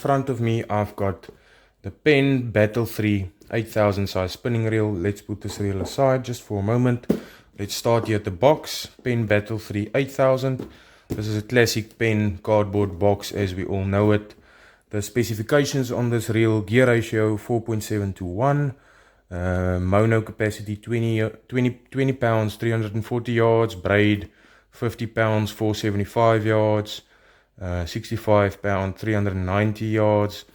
Front of me I've got the Penn Battle III 8000 size spinning reel. Let's put this reel aside just for a moment. Let's start here at the box. Penn Battle III 8000. This is a classic Penn cardboard box as we all know it. The specifications on this reel: gear ratio 4.7 to 1, mono capacity 20 pounds 340 yards, braid 50 pounds 475 yards, 65 pound 390 yards.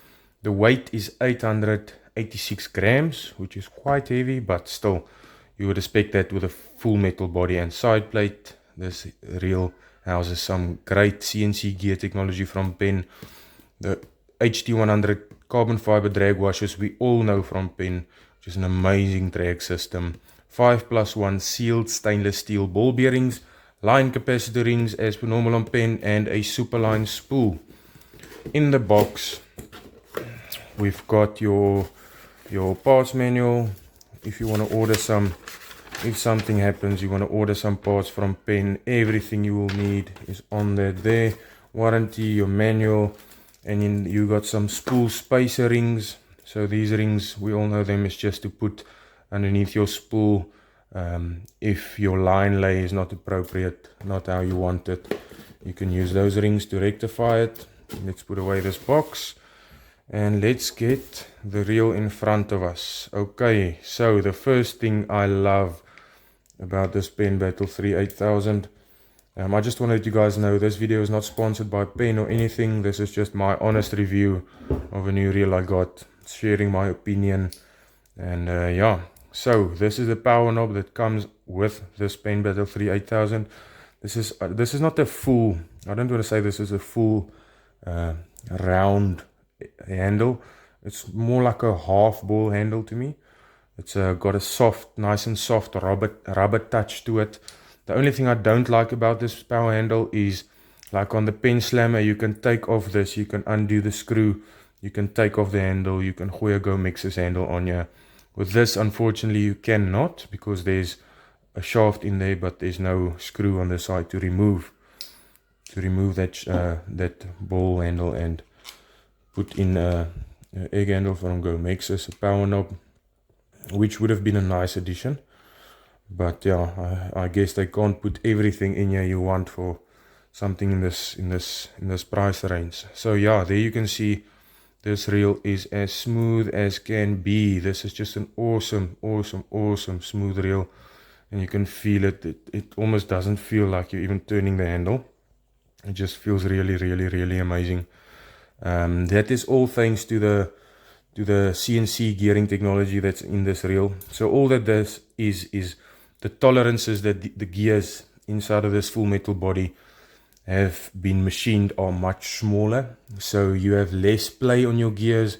The weight is 886 grams, which is quite heavy, but still you would expect that with a full metal body and side plate. This reel houses some great CNC gear technology from Penn. The HT100 carbon fiber drag washers we all know from Penn, which is an amazing drag system. 5+1 sealed stainless steel ball bearings, line capacitor rings as per normal on Penn, and a superline spool. In the box we've got your parts manual. If you want to order if something happens, you want to order some parts from Penn, everything you will need is on there. Warranty, your manual, and then you got some spool spacer rings. So these rings, we all know them, is just to put underneath your spool if your line lay is not appropriate, not how you want it. You can use those rings to rectify it. Let's put away this box and let's get the reel in front of us. Okay, so the first thing I love about this Penn Battle III 8000, I just want to let you guys know this video is not sponsored by Penn or anything. This is just my honest review of a new reel I got, sharing my opinion. And yeah, so this is the power knob that comes with this Penn Battle III 8000. This is not a full, I don't want to say this is a full round handle. It's more like a half ball handle to me. It's got a nice and soft rubber touch to it. The only thing I don't like about this power handle is, like on the Penn Slammer, you can take off this, you can undo the screw, you can take off the handle, you can gooi go mixes handle on you. With this, unfortunately, you cannot, because there's a shaft in there, but there's no screw on the side to remove that ball handle and put in a egg handle from Go Mixes, a power knob, which would have been a nice addition. But yeah, I guess they can't put everything in here you want for something in this price range. So yeah, there you can see this reel is as smooth as can be. This is just an awesome smooth reel, and you can feel it. It almost doesn't feel like you're even turning the handle. It just feels really amazing. That is all thanks to the CNC gearing technology that's in this reel. So all that does is the tolerances that the gears inside of this full metal body have been machined are much smaller, so you have less play on your gears,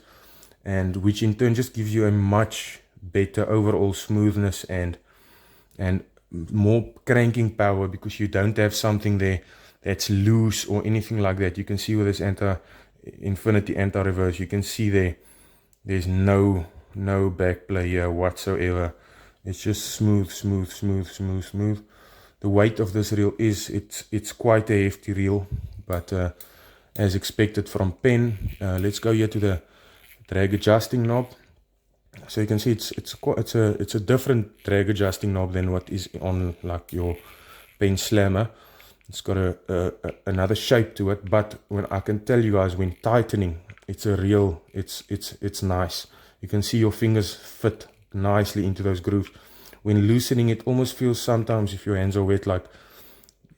and which in turn just gives you a much better overall smoothness and more cranking power, because you don't have something there that's loose or anything like that. You can see with this Infinity anti-reverse, you can see there's no back play here whatsoever. It's just smooth. The weight of this reel it's quite a hefty reel, but as expected from Penn. Let's go here to the drag adjusting knob. So you can see it's a different drag adjusting knob than what is on like your Penn Slammer. It's got another shape to it, but when I can tell you guys, when tightening, it's nice. You can see your fingers fit nicely into those grooves. When loosening, it almost feels sometimes, if your hands are wet, like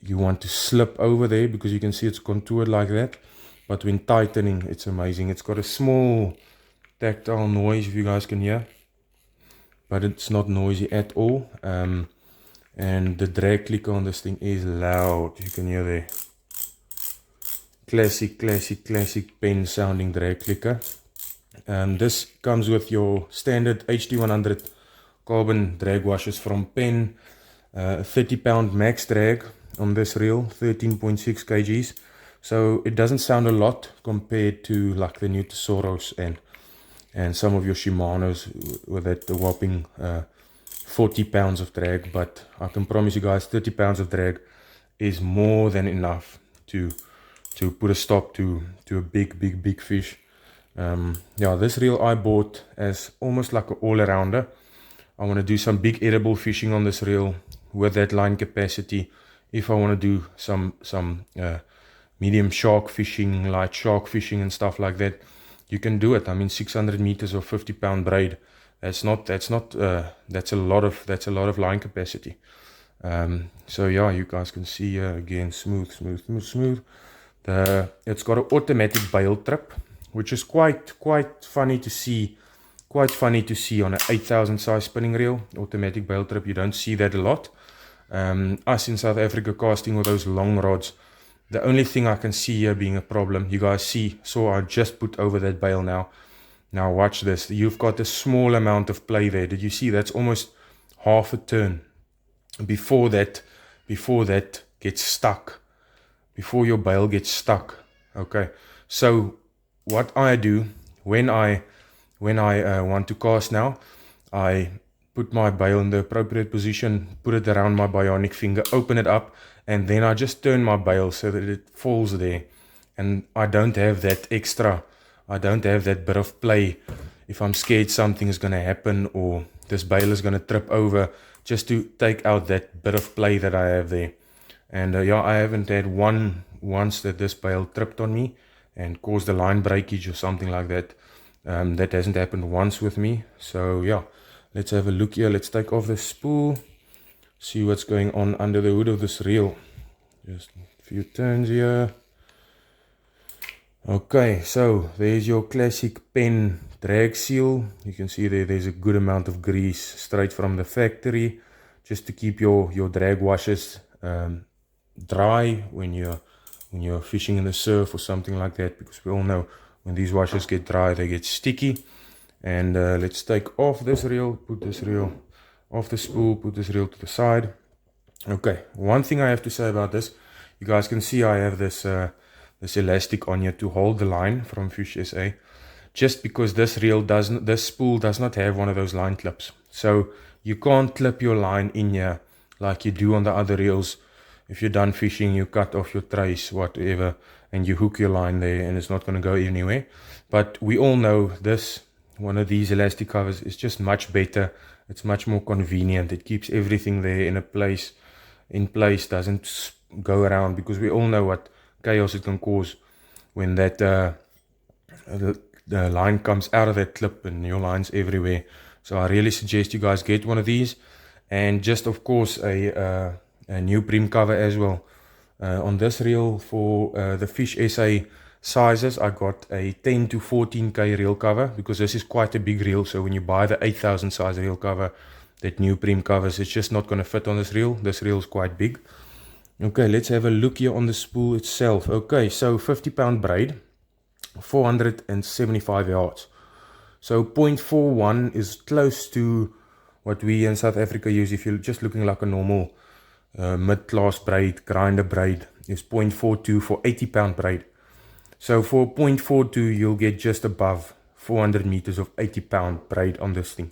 you want to slip over there, because you can see it's contoured like that. But when tightening, it's amazing. It's got a small tactile noise, if you guys can hear, but it's not noisy at all. And the drag clicker on this thing is loud. You can hear there. Classic Penn sounding drag clicker. This comes with your standard HT100 carbon drag washers from Penn. 30-pound max drag on this reel, 13.6 kgs. So it doesn't sound a lot compared to like the new Tesoros and some of your Shimanos with that whopping 40 pounds of drag. But I can promise you guys, 30 pounds of drag is more than enough to put a stop to a big fish. Yeah, this reel I bought as almost like an all-arounder. I want to do some big edible fishing on this reel with that line capacity. If I want to do some medium shark fishing, light shark fishing and stuff like that, you can do it. I mean, 600 meters of 50-pound braid. That's a lot of line capacity. So yeah, you guys can see here again, smooth. It's got an automatic bail trip, which is quite funny to see. Quite funny to see on an 8,000 size spinning reel, automatic bail trip. You don't see that a lot. Us in South Africa casting with those long rods, the only thing I can see here being a problem, you guys saw I just put over that bail now. Now watch this. You've got a small amount of play there. Did you see? That's almost half a turn before that gets stuck. Before your bail gets stuck. Okay. So what I do when I want to cast now, I put my bail in the appropriate position, put it around my bionic finger, open it up, and then I just turn my bail so that it falls there. And I don't have that bit of play if I'm scared something is going to happen or this bail is going to trip over, just to take out that bit of play that I have there. And yeah, I haven't had once that this bail tripped on me and caused a line breakage or something like that. That hasn't happened once with me. So yeah, let's have a look here. Let's take off the spool, see what's going on under the hood of this reel. Just a few turns here. Okay, so there's your classic Penn drag seal. You can see there's a good amount of grease straight from the factory, just to keep your drag washers dry when you're fishing in the surf or something like that, because we all know when these washers get dry, they get sticky. And let's take off this reel, put this reel off the spool, put this reel to the side. Okay, one thing I have to say about this, you guys can see I have this elastic on here to hold the line from Fish SA, just because this spool does not have one of those line clips. So you can't clip your line in here like you do on the other reels. If you're done fishing, you cut off your trace, whatever, and you hook your line there and it's not going to go anywhere. But we all know one of these elastic covers is just much better. It's much more convenient. It keeps everything there in place, doesn't go around, because we all know what chaos it can cause when that the line comes out of that clip and your line's everywhere. So I really suggest you guys get one of these, and just of course a new brim cover as well. On this reel for the Fish SA sizes, I got a 10 to 14k reel cover, because this is quite a big reel. So when you buy the 8,000 size reel cover, that new brim covers, it's just not going to fit on this reel. This reel is quite big. Okay, let's have a look here on the spool itself. Okay, so 50-pound braid, 475 yards. So 0.41 is close to what we in South Africa use. If you're just looking like a normal mid-class braid, grinder braid, is 0.42 for 80-pound braid. So for 0.42, you'll get just above 400 meters of 80-pound braid on this thing.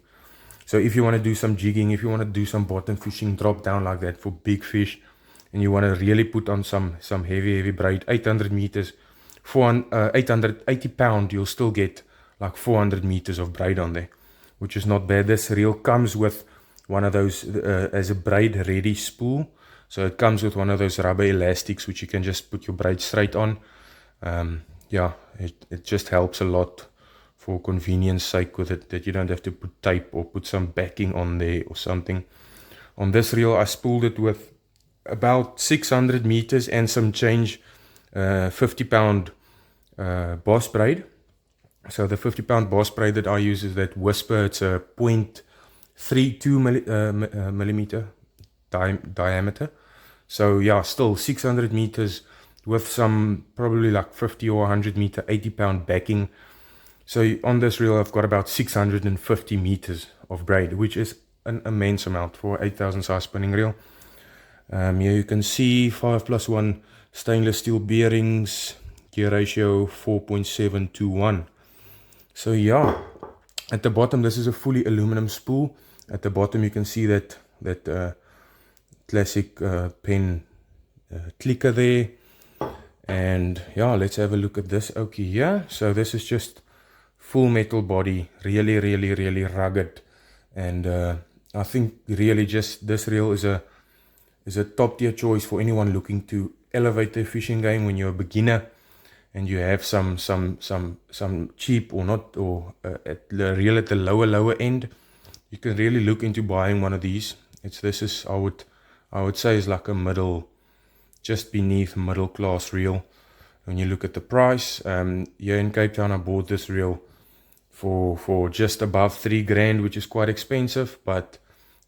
So if you want to do some jigging, if you want to do some bottom fishing, drop down like that for big fish, and you want to really put on some heavy braid, 800 meters, 880 pound, you'll still get like 400 meters of braid on there, which is not bad. This reel comes with one of those as a braid ready spool. So it comes with one of those rubber elastics, which you can just put your braid straight on. Yeah, it just helps a lot for convenience sake with it, that you don't have to put tape or put some backing on there or something. On this reel, I spooled it with about 600 meters and some change 50-pound boss braid. So the 50-pound boss braid that I use is that Whisper. It's a 0.32 millimeter diameter. So yeah, still 600 meters with some probably like 50 or 100 meter 80-pound backing. So on this reel, I've got about 650 meters of braid, which is an immense amount for 8,000 size spinning reel. Here you can see 5+1 stainless steel bearings, gear ratio 4.7 to 1. So yeah, at the bottom, this is a fully aluminum spool. At the bottom you can see that classic Penn clicker there. And yeah, let's have a look at this okay here. So this is just full metal body, really rugged, and I think really just this reel is a top tier choice for anyone looking to elevate their fishing game when you're a beginner and you have some cheap or not, or at the reel at the lower end. You can really look into buying one of these. This is I would say is like a middle, just beneath middle class reel. When you look at the price, here in Cape Town, I bought this reel for just above $3,000, which is quite expensive. But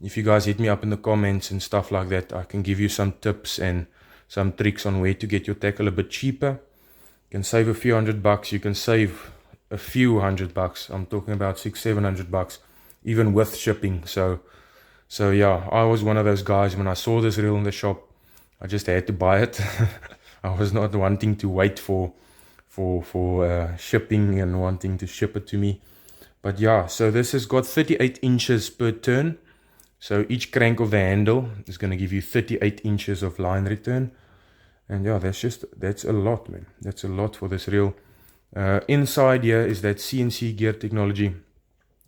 if you guys hit me up in the comments and stuff like that, I can give you some tips and some tricks on where to get your tackle a bit cheaper. You can save a few $100. You can save a few $100. I'm talking about $600-700, even with shipping. So yeah, I was one of those guys. When I saw this reel in the shop, I just had to buy it. I was not wanting to wait for shipping and wanting to ship it to me. But yeah, so this has got 38 inches per turn. So each crank of the handle is going to give you 38 inches of line return. And yeah, that's a lot, man. That's a lot for this reel. Inside here is that CNC gear technology.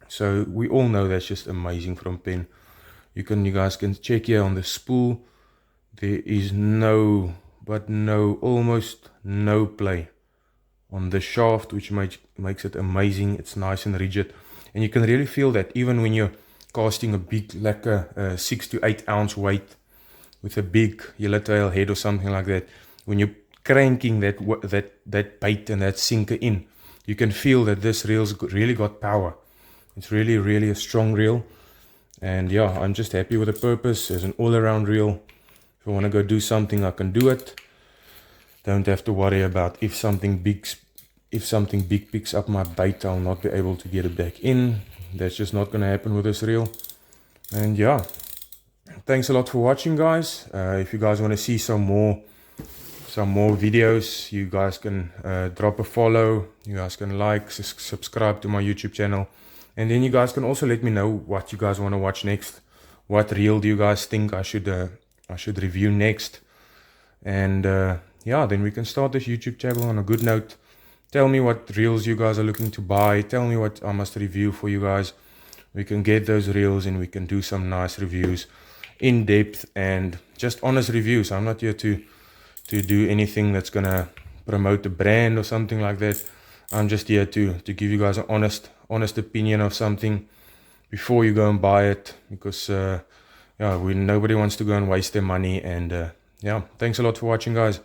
So we all know that's just amazing from Penn. You guys can check here on the spool. There is almost no play on the shaft, which makes it amazing. It's nice and rigid, and you can really feel that even when you're casting a big, like a 6 to 8 ounce weight with a big yellowtail head or something like that. When you're cranking that bait and that sinker in, you can feel that this reel's really got power. It's really a strong reel. And yeah, I'm just happy with the purpose. It's an all-around reel. If I want to go do something, I can do it. Don't have to worry about if something big picks up my bait, I'll not be able to get it back in. That's just not going to happen with this reel. And yeah, thanks a lot for watching, guys. If you guys want to see some more videos, you guys can drop a follow. You guys can like, subscribe to my YouTube channel. And then you guys can also let me know what you guys want to watch next. What reel do you guys think I should review next? And yeah, then we can start this YouTube channel on a good note. Tell me what reels you guys are looking to buy. Tell me what I must review for you guys. We can get those reels and we can do some nice reviews, in depth and just honest reviews. I'm not here to do anything that's gonna promote a brand or something like that. I'm just here to give you guys an honest opinion of something before you go and buy it, because yeah, nobody wants to go and waste their money. And yeah, thanks a lot for watching, guys.